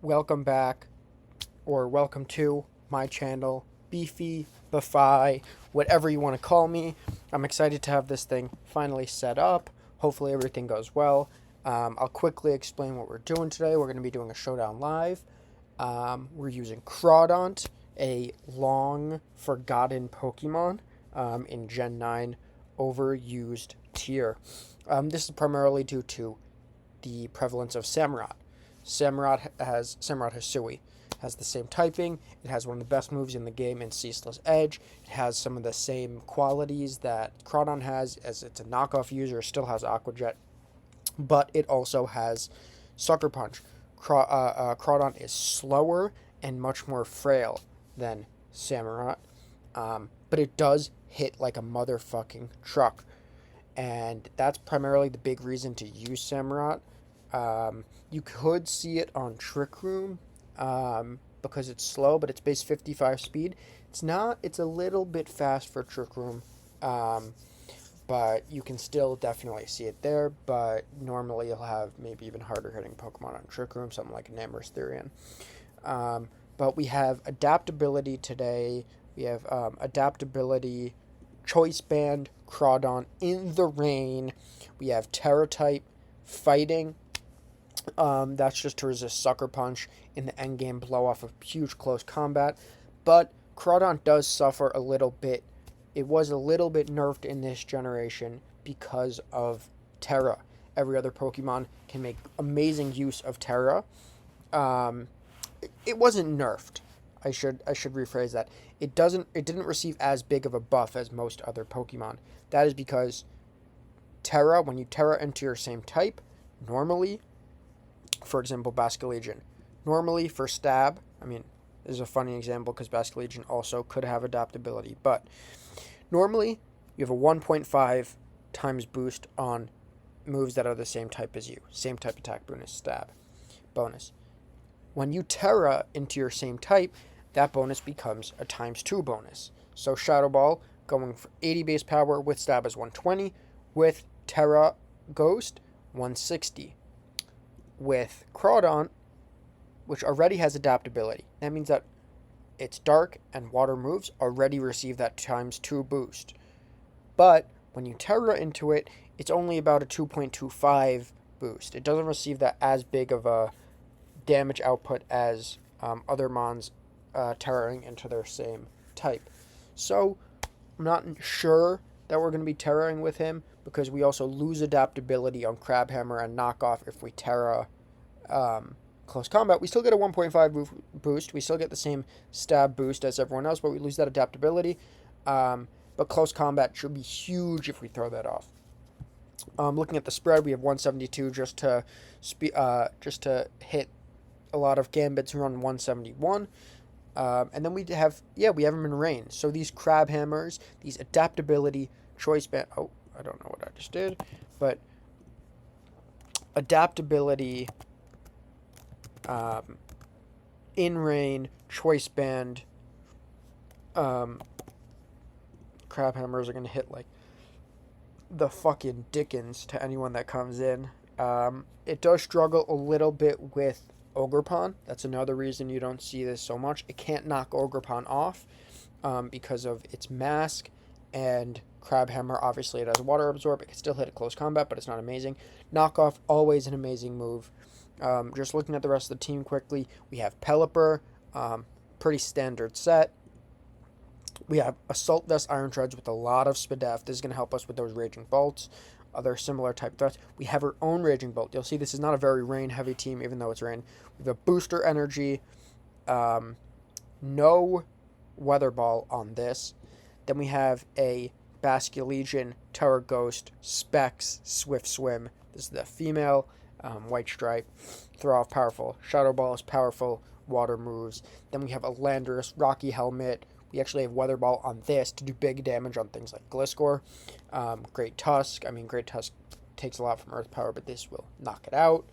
Welcome back, or welcome to my channel, Beefy, Befy, whatever you want to call me. I'm excited to have this thing finally set up. Hopefully everything goes well. I'll quickly explain what we're doing today. We're going to be doing a showdown live. We're using Crawdaunt, a long forgotten Pokemon in Gen 9 overused tier. This is primarily due to the prevalence of Samurott. Samurott Hisui has the same typing. It has one of the best moves in the game in Ceaseless Edge. It has some of the same qualities that Crawdaunt has, as it's a knockoff user. Still has Aqua Jet, but it also has Sucker Punch. Crawdaunt is slower and much more frail than Samurott, but it does hit like a motherfucking truck, and that's primarily the big reason to use Samurott. You could see it on Trick Room because it's slow, but it's base 55 speed. It's not. It's a little bit fast for Trick Room, but you can still definitely see it there. But normally you'll have maybe even harder hitting Pokemon on Trick Room, something like Namor's Therian. But we have adaptability today. We have adaptability, Choice Band, Crawdaunt in the rain. We have Terra type, fighting. That's just to resist Sucker Punch in the endgame blow off of huge close combat. But Crawdaunt does suffer a little bit. It was a little bit nerfed in this generation because of Terra. Every other Pokemon can make amazing use of Terra. It wasn't nerfed. I should rephrase that. It didn't receive as big of a buff as most other Pokemon. That is because Terra, when you Terra into your same type, normally, for example, Basculegion. Normally for stab, this is a funny example because Basculegion also could have adaptability, but normally you have a 1.5 times boost on moves that are the same type as you. Same type attack bonus, stab bonus. When you Terra into your same type, that bonus becomes a times 2 bonus. So Shadow Ball going for 80 base power with stab is 120, with Terra Ghost 160. With Crawdaunt, which already has adaptability. That means that its dark and water moves already receive that times 2 boost. But when you Terra into it, it's only about a 2.25 boost. It doesn't receive that as big of a damage output as other mons Terraing into their same type. So I'm not sure that we're going to be Terraing with him, because we also lose adaptability on Crabhammer and Knockoff if we Terra close combat. We still get a 1.5 boost. We still get the same stab boost as everyone else, but we lose that adaptability. But close combat should be huge if we throw that off. Looking at the spread, we have 172 just to hit a lot of Gambits who run 171. And then we have him in rain. So these Crabhammers, these adaptability, Choice Band. Oh, I don't know what I just did, but adaptability, in rain, Choice Band, Crabhammers are gonna hit like the fucking Dickens to anyone that comes in. It does struggle a little bit with Ogerpon. That's another reason you don't see this so much. It can't knock Ogerpon off because of its mask, and Crabhammer, obviously it has water absorb. It can still hit a close combat, but it's not amazing. Knockoff, always an amazing move. Just looking at the rest of the team quickly, we have Pelipper, pretty standard set. We have Assault Vest Iron Treads with a lot of Spadef. This is going to help us with those Raging Bolts, other similar type threats. We have our own Raging Bolt. You'll see this is not a very rain-heavy team, even though it's rain. We have a Booster Energy, no Weather Ball on this. Then we have a Basculegion, Terra Ghost, Specs, Swift Swim. This is the female, White Stripe. Throw off powerful. Shadow Ball is powerful. Water moves. Then we have a Landorus, Rocky Helmet. We actually have Weather Ball on this to do big damage on things like Gliscor. Great Tusk. Great Tusk takes a lot from Earth Power, but this will knock it out.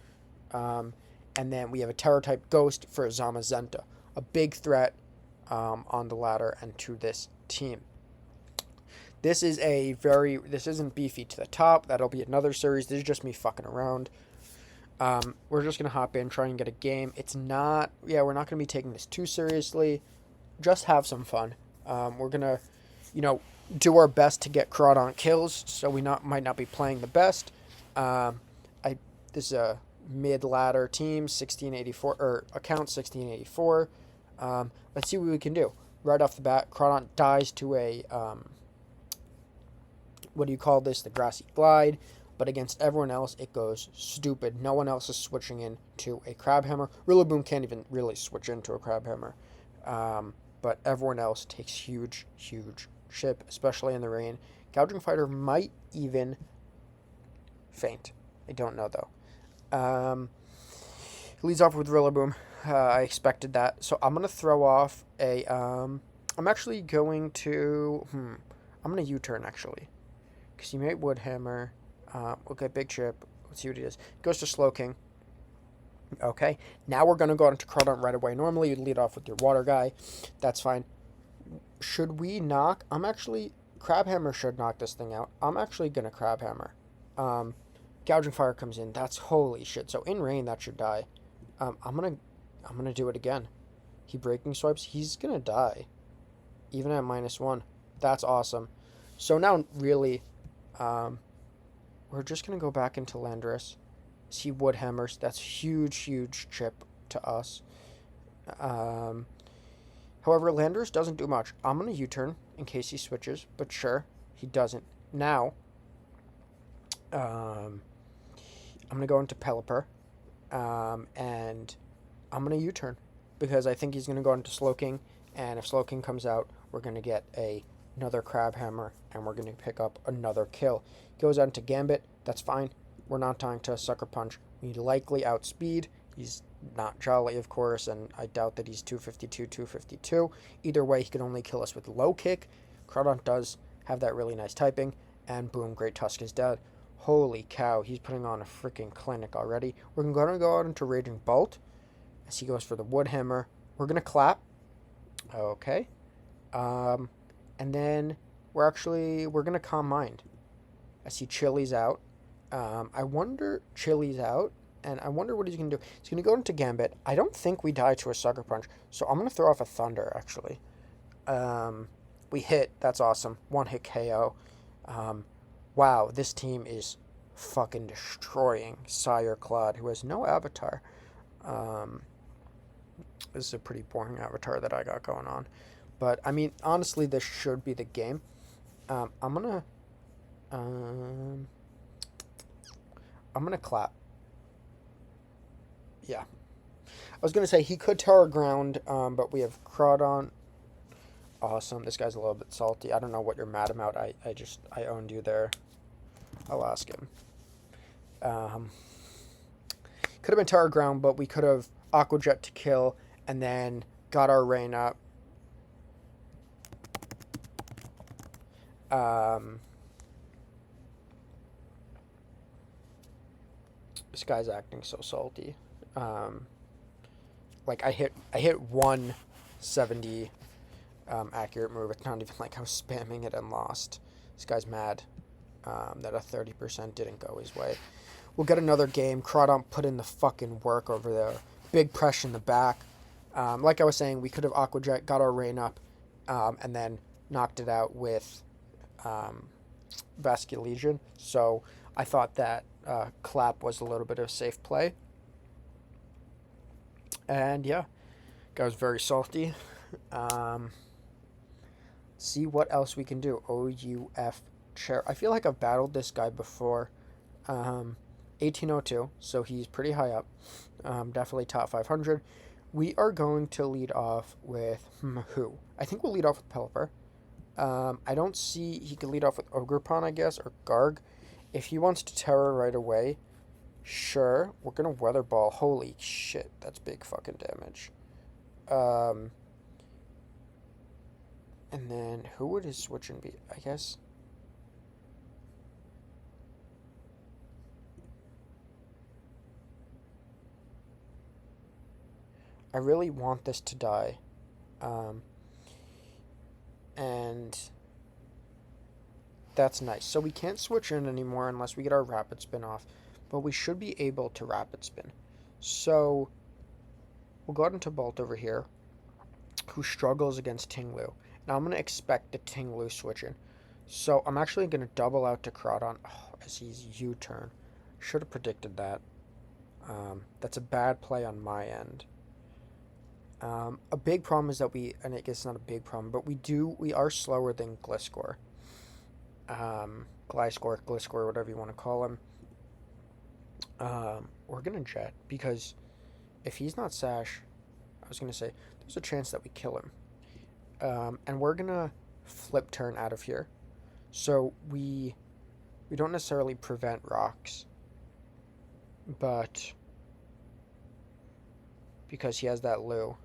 And then we have a Terra-type Ghost for Zamazenta. A big threat on the ladder and to this team. This isn't beefy to the top. That'll be another series. This is just me fucking around. We're just going to hop in, try and get a game. It's not, yeah, we're not going to be taking this too seriously. Just have some fun. We're going to, you know, do our best to get Crawdaunt kills, so we might not be playing the best. Um, this is a mid-ladder team, 1684, or account 1684. Let's see what we can do. Right off the bat, Crawdaunt dies to a, what do you call this? The grassy glide. But against everyone else, it goes stupid. No one else is switching into a Crabhammer. Rillaboom can't even really switch into a Crabhammer. But everyone else takes huge ship, especially in the rain. Gouging Fighter might even faint. I don't know, though. Leads off with Rillaboom. I expected that. So I'm going to throw off a... I'm actually going to... I'm going to U-turn, actually. Because he made Woodhammer. Okay, big chip. Let's see what it is. Goes to Slowking. Okay, now we're going to go into Crawdaunt right away. Normally, you'd lead off with your water guy. That's fine. Should we knock? Crabhammer should knock this thing out. I'm actually going to Crabhammer. Gouging Fire comes in. That's holy shit. So in rain, that should die. I'm gonna do it again. He Breaking Swipes. He's going to die. Even at -1. That's awesome. So now, really, we're just going to go back into Landorus. See Woodhammers. That's huge chip to us. However, Landorus doesn't do much. I'm going to U-turn in case he switches, but sure, he doesn't. Now, I'm going to go into Pelipper, and I'm going to U-turn because I think he's going to go into Slowking, and if Slowking comes out, we're going to get another Crabhammer, and we're going to pick up another kill. Goes out into Gambit. That's fine. We're not dying to Sucker Punch. We likely outspeed. He's not Jolly, of course, and I doubt that he's 252. Either way, he can only kill us with Low Kick. Crawdaunt does have that really nice typing, and boom, Great Tusk is dead. Holy cow, he's putting on a freaking clinic already. We're going to go out into Raging Bolt as he goes for the Woodhammer. We're going to clap. Okay. And then we're going to Calm Mind. I see Chili's out. Chili's out, and I wonder what he's going to do. He's going to go into Gambit. I don't think we die to a Sucker Punch, so I'm going to throw off a Thunder, actually. We hit. That's awesome. One hit KO. Wow, this team is fucking destroying Sire Claude, who has no avatar. This is a pretty boring avatar that I got going on. But, I mean, honestly, this should be the game. I'm going to clap. Yeah. I was going to say he could Terror Ground, but we have Crawdaunt. Awesome. This guy's a little bit salty. I don't know what you're mad about. I owned you there. I'll ask him. Could have been Terror Ground, but we could have Aqua Jet to kill and then got our rain up. This guy's acting so salty. Like I hit 170 accurate move. It's not even like I was spamming it and lost. This guy's mad that a 30% didn't go his way. We'll get another game. Crawdaunt put in the fucking work over there. Big press in the back. Like I was saying, we could have Aqua Jet, got our rain up, and then knocked it out with Vascular Legion. So I thought that clap was a little bit of a safe play. And yeah, guy was very salty. See what else we can do. OUF chair. I feel like I've battled this guy before. 1802, so he's pretty high up. Definitely top 500. We are going to lead off with who? I think we'll lead off with Pelipper. I don't see... He could lead off with Ogerpon, I guess, or Garg. If he wants to Terror right away, sure. We're going to Weather Ball. Holy shit, that's big fucking damage. And then, who would his switching be? I guess... I really want this to die. And that's nice. So we can't switch in anymore unless we get our Rapid Spin off. but we should be able to rapid spin. So we'll go out into Bolt over here, who struggles against Tinglu. Now I'm going to expect the Tinglu switch in. So I'm actually going to double out to Crawdaunt as he's U-turn. Should have predicted that. That's a bad play on my end. A big problem is that and I guess not a big problem, but we are slower than Gliscor. Gliscor, whatever you want to call him. We're going to jet, because if he's not Sash, I was going to say, there's a chance that we kill him. And we're going to flip turn out of here. So we don't necessarily prevent rocks, but because he has that Lou.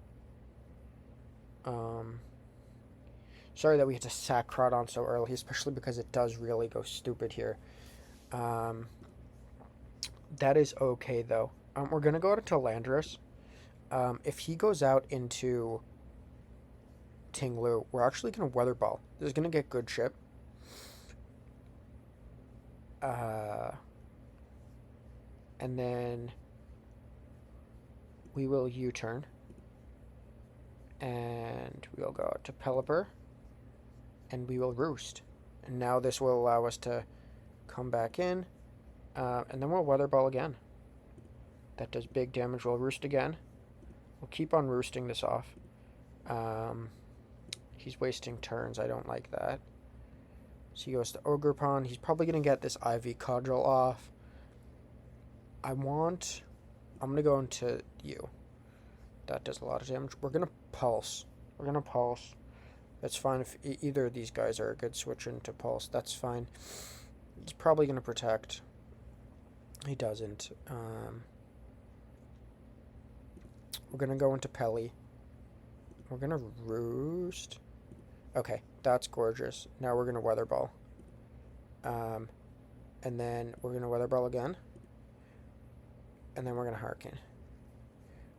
Sorry that we had to sack Crawdaunt so early, especially because it does really go stupid here. That is okay, though. We're going to go out into Landorus. If he goes out into Tinglu, we're actually going to Weather Ball. This is going to get good chip. And then we will U-turn. And we'll go out to Pelipper. And we will Roost. And now this will allow us to come back in. And then we'll Weather Ball again. That does big damage. We'll Roost again. We'll keep on roosting this off. He's wasting turns. I don't like that. So he goes to Ogerpon. He's probably going to get this Ivy Cudgel off. I'm going to go into you. That does a lot of damage. We're going to Pulse. That's fine if either of these guys are a good switch into Pulse. That's fine. He's probably going to protect. He doesn't. We're going to go into Pelly. We're going to Roost. Okay, that's gorgeous. Now we're going to Weather Ball. And then we're going to Weather Ball again. And then we're going to Harken.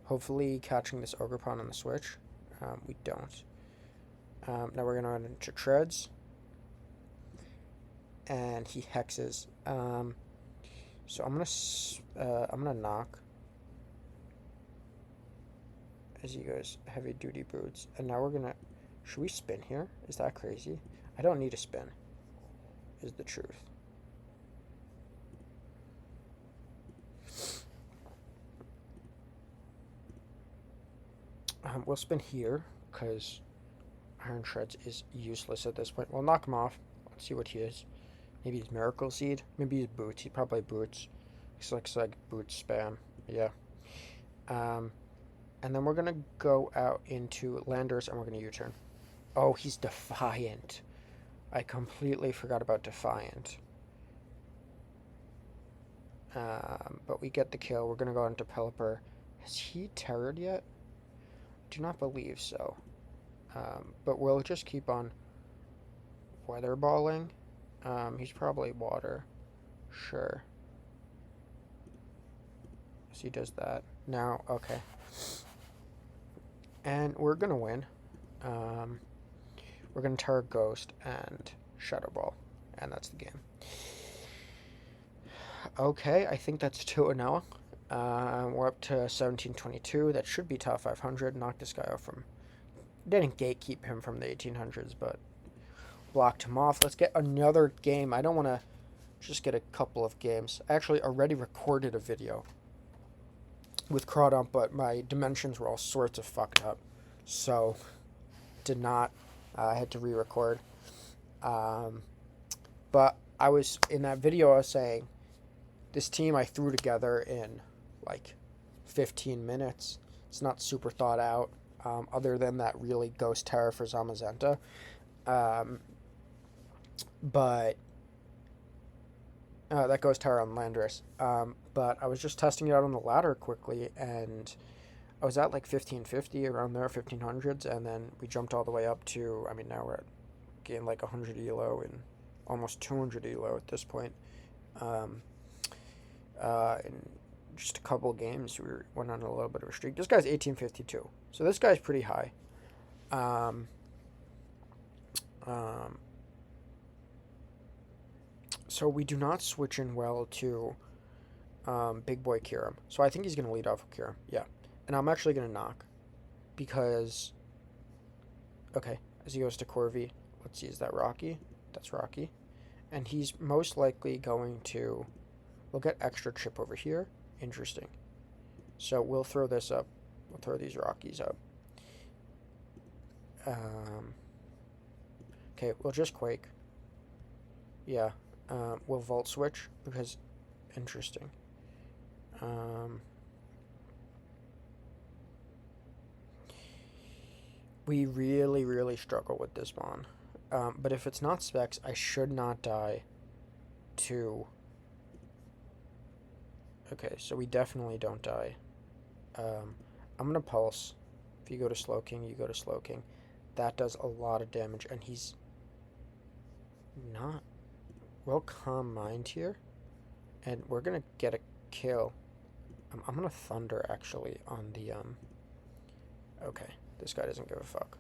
Hopefully catching this Ogerpon on the switch. We don't. Now we're going to run into Treads. And he hexes. So I'm gonna knock as he goes heavy duty boots. And now we're gonna, should we spin here? Is that crazy? I don't need a spin, is the truth. We'll spin here because Iron Shreds is useless at this point. We'll knock him off. Let's see what he is. Maybe he's Miracle Seed. Maybe he's Boots. He probably Boots. Looks like Boots spam. Yeah. And then we're going to go out into Landers and we're going to U-turn. Oh, he's Defiant. I completely forgot about Defiant. But we get the kill. We're going to go into Pelipper. Has he terrored yet? Do not believe so. But we'll just keep on Weather Balling. He's probably Water. Sure. So he does that. Now, okay. And we're going to win. We're going to Terror Ghost and Shadow Ball. And that's the game. Okay, I think that's 2-0. We're up to 1722. That should be top 500. Knocked this guy off from... Didn't gatekeep him from the 1800s, but blocked him off. Let's get another game. I don't want to just get a couple of games. I actually already recorded a video with Crawdaunt, but my dimensions were all sorts of fucked up. So, did not. I had to re-record. But I was, in that video, I was saying, this team I threw together in, like, 15 minutes. It's not super thought out, other than that really Ghost Terror for Zamazenta. But that Ghost Terror on Landorus. But I was just testing it out on the ladder quickly, and I was at like 1550, around there, 1500s, and then we jumped all the way up to, I mean, now we're at gained like 100 elo and almost 200 elo at this point. In just a couple of games, we went on a little bit of a streak. This guy's 1852, so this guy's pretty high. So we do not switch in well to Big boy Kiram. So I think he's going to lead off with Kiram. Yeah. And I'm actually going to knock because, okay, as he goes to Corvi, let's see, is that Rocky? That's Rocky. And he's most likely going to, we'll get extra chip over here. Interesting. So we'll throw this up. We'll throw these Rockies up. Okay, we'll just Quake. Yeah. We'll Volt Switch because, interesting. We really, really struggle with this Mon. But if it's not Specs, I should not die to... Okay, so we definitely don't die. I'm going to Pulse. If you go to Slow King, you go to Slow King. That does a lot of damage, and he's not... Well, Calm Mind here. And we're going to get a kill. I'm going to Thunder, actually, on the... Okay, this guy doesn't give a fuck.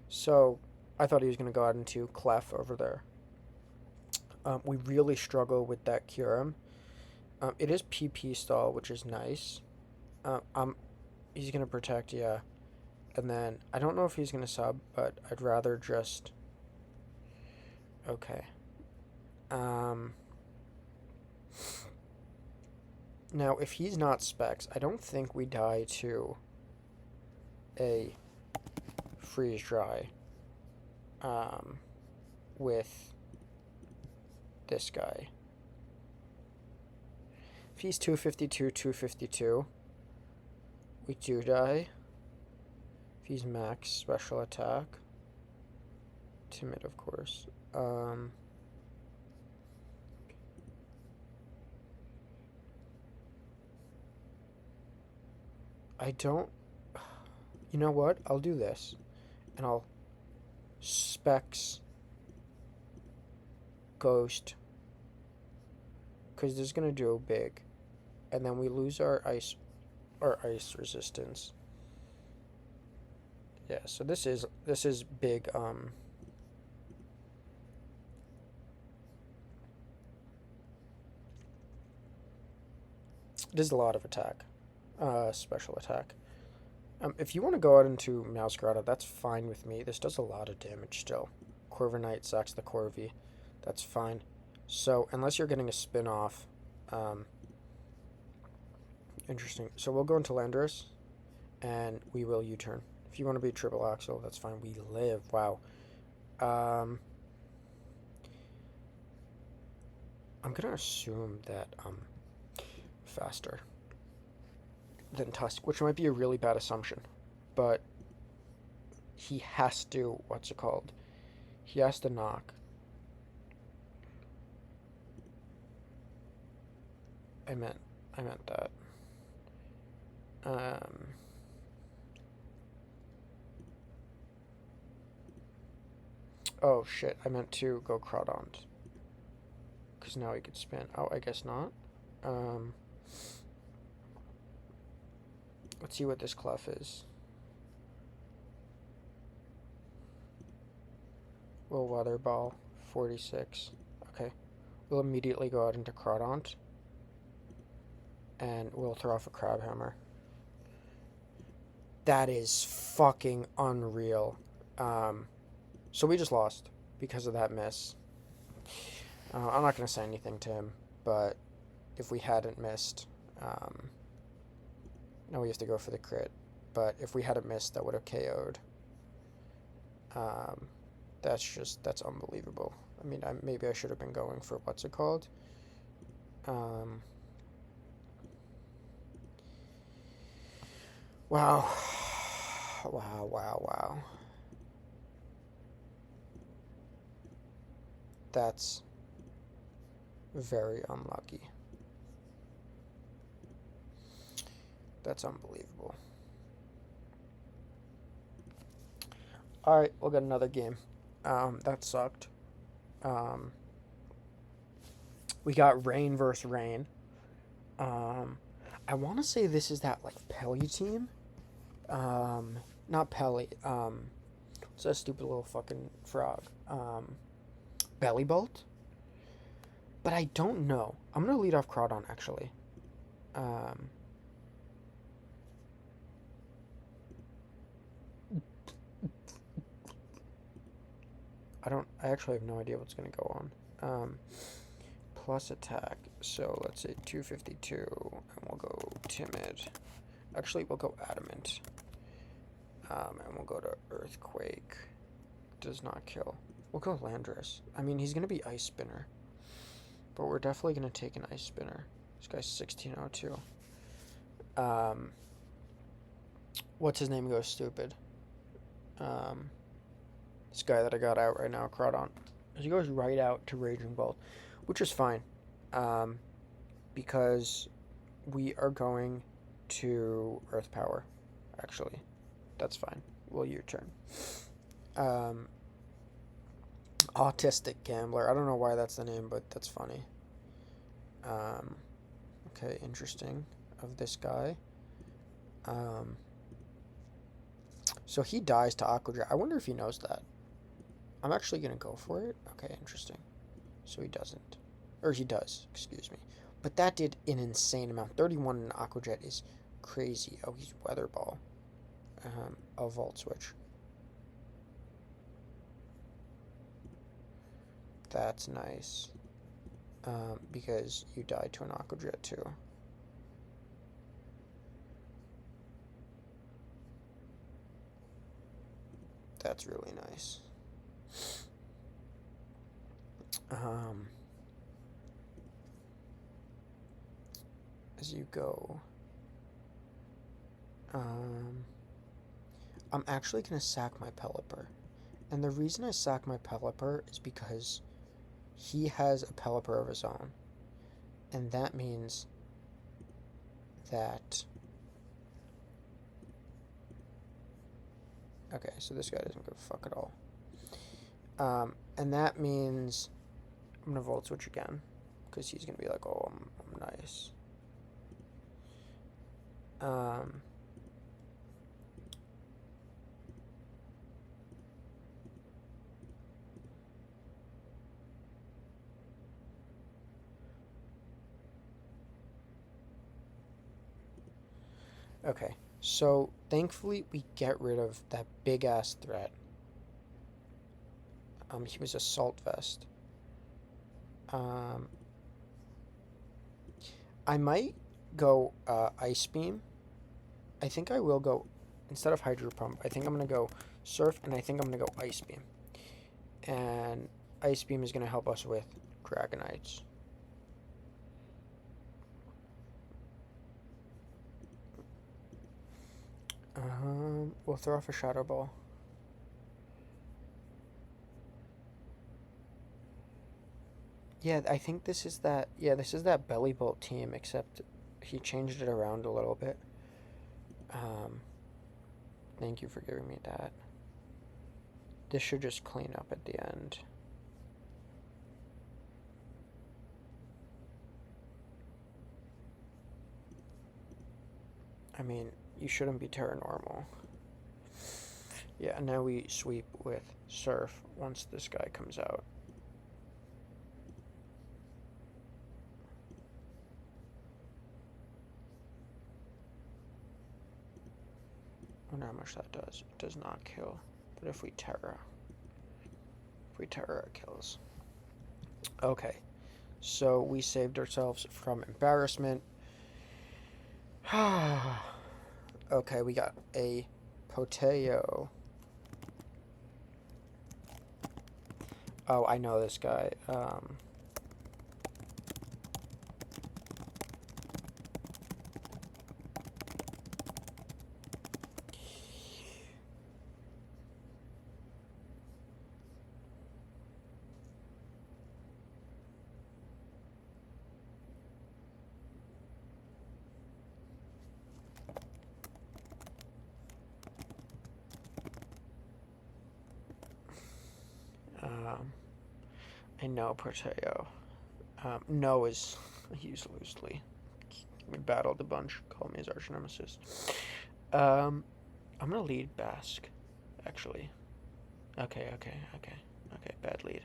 So, I thought he was going to go out into Clef over there. We really struggle with that Kyurem. It is PP stall, which is nice. He's going to protect, yeah. And then, I don't know if he's going to sub, but I'd rather just... Okay. Now, if he's not Specs, I don't think we die to a Freeze Dry with this guy. If he's 252, 252, we do die. If he's max special attack, timid, of course. I don't... You know what? I'll do this. And I'll Specs Ghost. Because this is going to do big. And then we lose our ice resistance. Yeah, so this is big. This is a lot of attack. Special attack. If you want to go out into Mouse Grotto, that's fine with me. This does a lot of damage still. Corviknight sacks the Corvi. That's fine. So, unless you're getting a spin-off, interesting. So we'll go into Landorus, and we will U-turn. If you want to be triple axle, that's fine. We live. Wow. I'm going to assume that I'm faster than Tusk, which might be a really bad assumption, but he has to, what's it called? He has to knock. I meant that. Oh shit, I meant to go Crawdaunt. Because now he could spin. Oh, I guess not. Let's see what this Clef is. Will Weather Ball, 46. Okay. We'll immediately go out into Crawdaunt. And we'll throw off a Crab Hammer. That is fucking unreal. So we just lost because of that miss. I'm not going to say anything to him, but if we hadn't missed... no, we have to go for the crit. But if we hadn't missed, that would have KO'd. That's unbelievable. I mean, maybe I should have been going for what's it called? Wow. Wow. That's very unlucky. That's unbelievable. Alright, we'll get another game. That sucked. We got Rain versus Rain. I want to say this is that, like, Pelly team. Not Pelly. What's that stupid little fucking frog? Belly Bolt? But I don't know. I'm gonna lead off Crawdaunt, actually. Um, I actually have no idea what's gonna go on. Plus attack. So let's say 252, and we'll go timid. Actually, we'll go adamant. And we'll go to earthquake. Does not kill. We'll go Landorus. I mean, he's gonna be ice spinner, but we're definitely gonna take an ice spinner. This guy's 1602. What's his name goes stupid. This guy that I got out right now, Crawdaunt. He goes right out to Raging Bolt, which is fine, because we are going to Earth Power. Actually, that's fine. Well, your turn. Autistic Gambler. I don't know why that's the name, but that's funny. Okay, interesting. Of this guy. So he dies to Aqua Jet. I wonder if he knows that. I'm actually going to go for it. Okay, interesting. So he doesn't. Or he does, excuse me. But that did an insane amount. 31 in Aqua Jet is crazy. Oh, he's Weather Ball. A Volt Switch. That's nice. Because you died to an Aqua Jet too. That's really nice. As you go, I'm actually gonna sack my Pelipper, and the reason I sack my Pelipper is because he has a Pelipper of his own, and that means that. Okay, so this guy doesn't give a fuck at all. And that means I'm gonna Volt Switch again, because he's gonna be like, oh, I'm nice. Okay, so thankfully we get rid of that big ass threat. He was Assault Vest. I might go Ice Beam. I think I will go, instead of Hydro Pump, I think I'm going to go Surf, and I think I'm going to go Ice Beam. And Ice Beam is going to help us with Dragonites. We'll throw off a Shadow Ball. Yeah, I think this is that. Yeah, this is that Belly Bolt team, except he changed it around a little bit. Thank you for giving me that. This should just clean up at the end. I mean, you shouldn't be Terra Normal. Yeah, now we sweep with Surf once this guy comes out. I wonder how much that does. It does not kill. But if we Terra, it kills. Okay. So we saved ourselves from embarrassment. Okay, we got a Poteo. Oh, I know this guy. I know Proteo. No is used loosely. We battled a bunch. Call me his arch nemesis. I'm gonna lead Basque, actually. Okay, okay, okay, okay. Bad lead.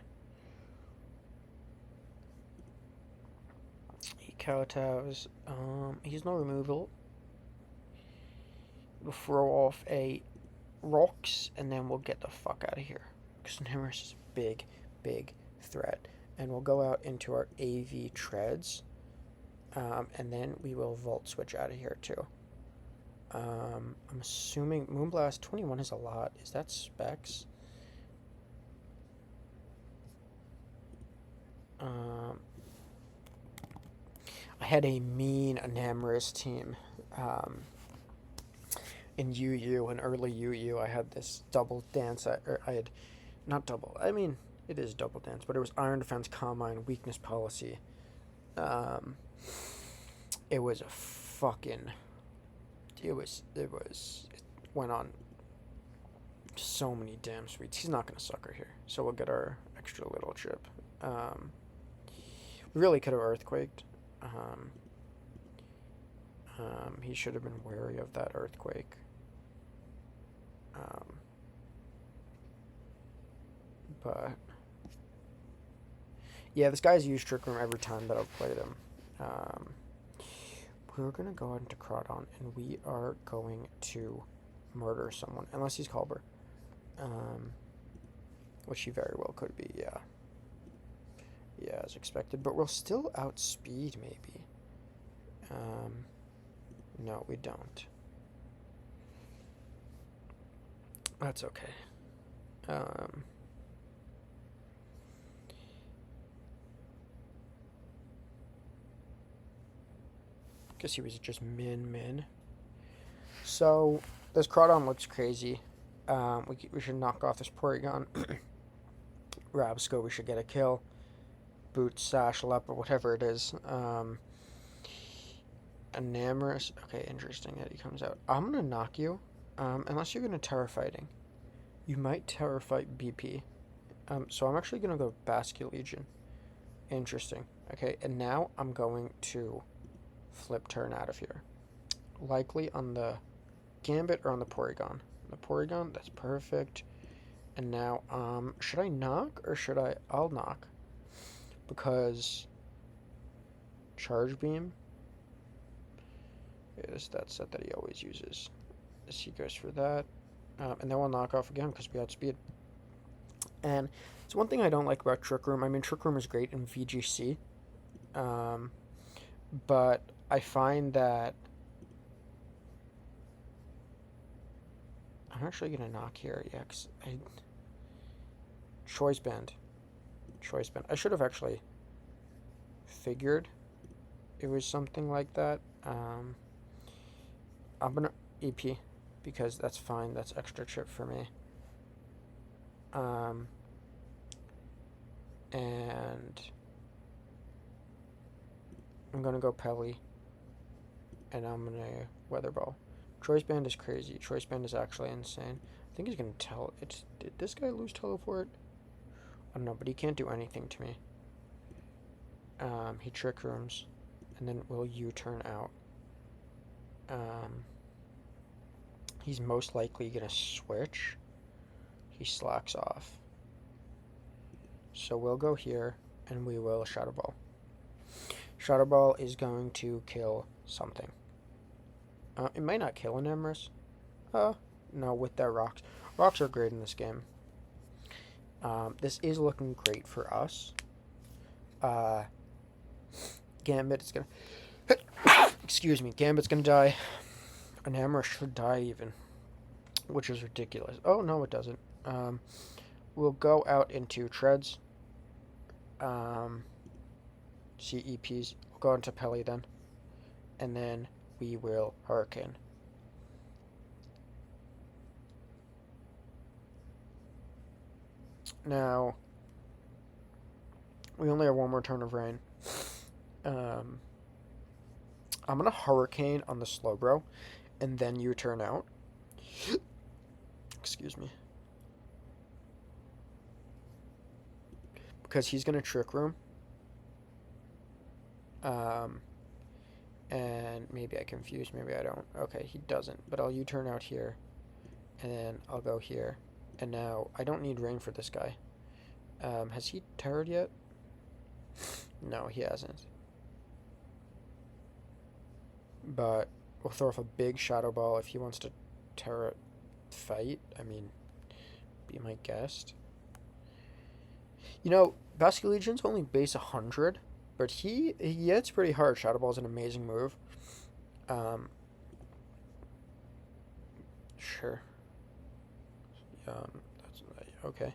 He kowtows. He's no removal. We'll throw off a rocks, and then we'll get the fuck out of here. Because Nemris is a big, big threat. And we'll go out into our AV treads. And then we will Volt Switch out of here, too. I'm assuming Moonblast 21 is a lot. Is that specs? I had a mean Enamorous team. In UU, in early UU, I had this double dance. I had, not double, I mean, it is double dance, but it was Iron Defense, Combine, Weakness Policy. It was a fucking, it went on so many damn sweets. He's not going to sucker here, so we'll get our extra little chip. We really could have Earthquaked. He should have been wary of that Earthquake. But yeah, this guy's used Trick Room every time that I've played him. We're gonna go into Crawdaunt, and we are going to murder someone, unless he's Culber, which he very well could be. Yeah, as expected. But we'll still outspeed, maybe. No, we don't. That's okay. Guess he was just min. So, this Crawdaunt looks crazy. We should knock off this Porygon. Rabsco, we should get a kill. Boot, Sash, Leopard, whatever it is. Enamorous. Okay, interesting that he comes out. I'm gonna knock you. Unless you're gonna Terra Fighting. You might Terra Fight BP. So I'm actually gonna go Basque Legion. Interesting. Okay, and now I'm going to flip turn out of here. Likely on the Gambit or on the Porygon. The Porygon, that's perfect. And now, should I knock or should I? I'll knock. Because Charge Beam is that set that he always uses. As he goes for that. And then we'll knock off again because we outspeed. And it's one thing I don't like about Trick Room. I mean, Trick Room is great in VGC. But I find that I'm actually going to knock here. Yeah, because Choice Band. I should have actually figured it was something like that. I'm going to EP because that's fine. That's extra chip for me. And I'm going to go Pelly. And I'm going to Weather Ball. Choice Band is crazy. Choice Band is actually insane. I think he's going to tell... Did this guy lose Teleport? I don't know, but he can't do anything to me. He Trick Rooms. And then will U-turn out. He's most likely going to switch. He slacks off. So we'll go here, and we will Shadow Ball. Shadow Ball is going to kill something. It might not kill an Emrys. No, with their rocks. Rocks are great in this game. This is looking great for us. Gambit is gonna... Excuse me. Gambit's gonna die. An Emrys should die even. Which is ridiculous. Oh, no, it doesn't. We'll go out into Treads. CEPs. We'll go into Pelly then. And then we will Hurricane. Now, we only have one more turn of rain. I'm going to Hurricane on the Slowbro, and then U-turn out. Excuse me. Because he's going to Trick Room. And maybe I confuse, maybe I don't. Okay, he doesn't, but I'll U-turn out here. And then I'll go here. And now I don't need rain for this guy. Has he terrored yet? No, he hasn't. But we'll throw off a big shadow ball if he wants to terror fight. I mean, be my guest. You know, Basque Legion's only base 100, but he hits pretty hard. Shadow Ball's an amazing move. Sure. That's okay.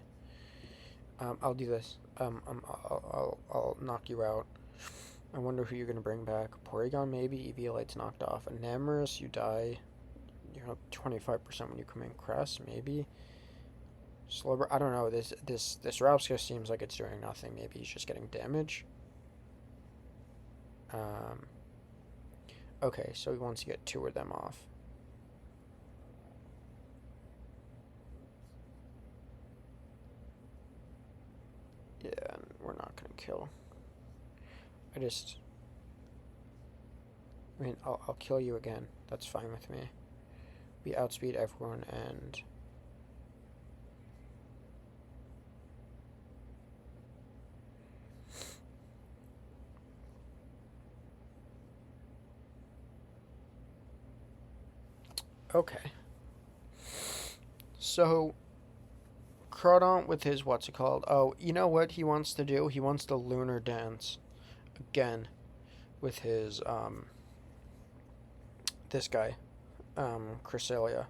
I'll do this. I'll knock you out. I wonder who you're gonna bring back. Porygon maybe. Eviolite's knocked off. Enamorous, you die. You're up 25% when you come in. Crest maybe. Slowbro, I don't know. This Rapska seems like it's doing nothing. Maybe he's just getting damage. Okay, so he wants to get 2 of them off. Yeah, we're not gonna kill. I mean, I'll kill you again. That's fine with me. We outspeed everyone and... Okay. So, Crawdaunt with his, what's it called? Oh, you know what he wants to do? He wants to lunar dance again with his, this guy, Cresselia,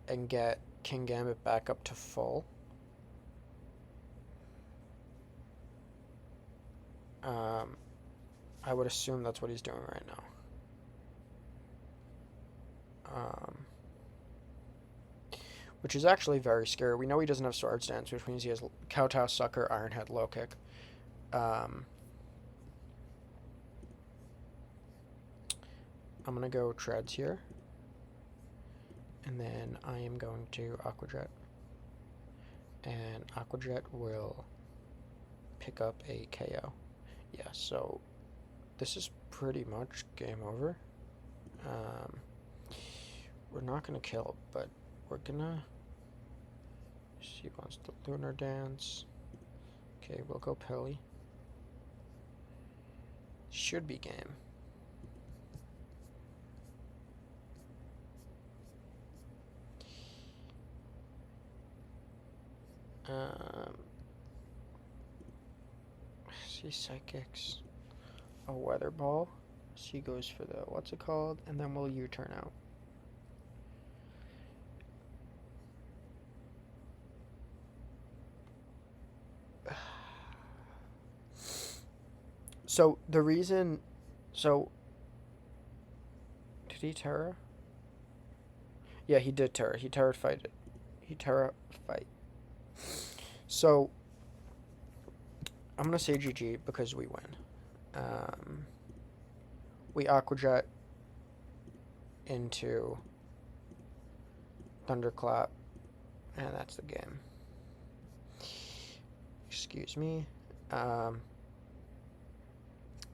and get King Gambit back up to full. I would assume that's what he's doing right now. Which is actually very scary. We know he doesn't have Swords Dance, which means he has Kowtow, Sucker, Iron Head, Low Kick. I'm going to go Treads here. And then I am going to Aqua Jet. And Aqua Jet will pick up a KO. Yeah, so this is pretty much game over. We're not going to kill, but we're going to... She wants the Lunar Dance. Okay, we'll go Pelly. Should be game. See Psychics. A Weather Ball. She goes for the, what's it called? And then we'll U-turn out. So, the reason... So... Did he Terra? Yeah, he did Terra. He Terra fight it. He Terra fight. So... I'm going to say GG because we win. We Aqua Jet into Thunderclap. And that's the game. Excuse me.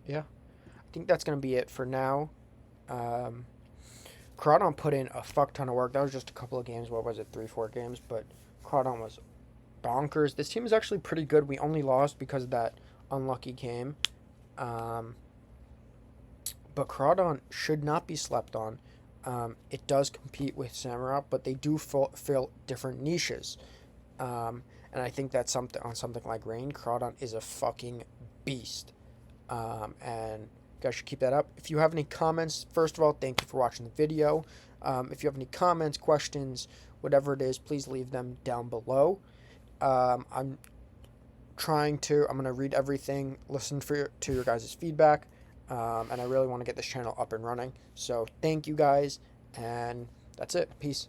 Yeah, I think that's going to be it for now. Crawdaunt put in a fuck ton of work. That was just a couple of games. What was it? 3-4 games. But Crawdaunt was bonkers. This team is actually pretty good. We only lost because of that unlucky game. But Crawdaunt should not be slept on. It does compete with Samurott, but they do fill different niches. And I think that's something on something like Rain. Crawdaunt is a fucking beast. And you guys should keep that up. If you have any comments, first of all, thank you for watching the video. If you have any comments, questions, whatever it is, please leave them down below. I'm going to read everything, listen to your guys' feedback, and I really want to get this channel up and running. So thank you guys, and that's it. Peace.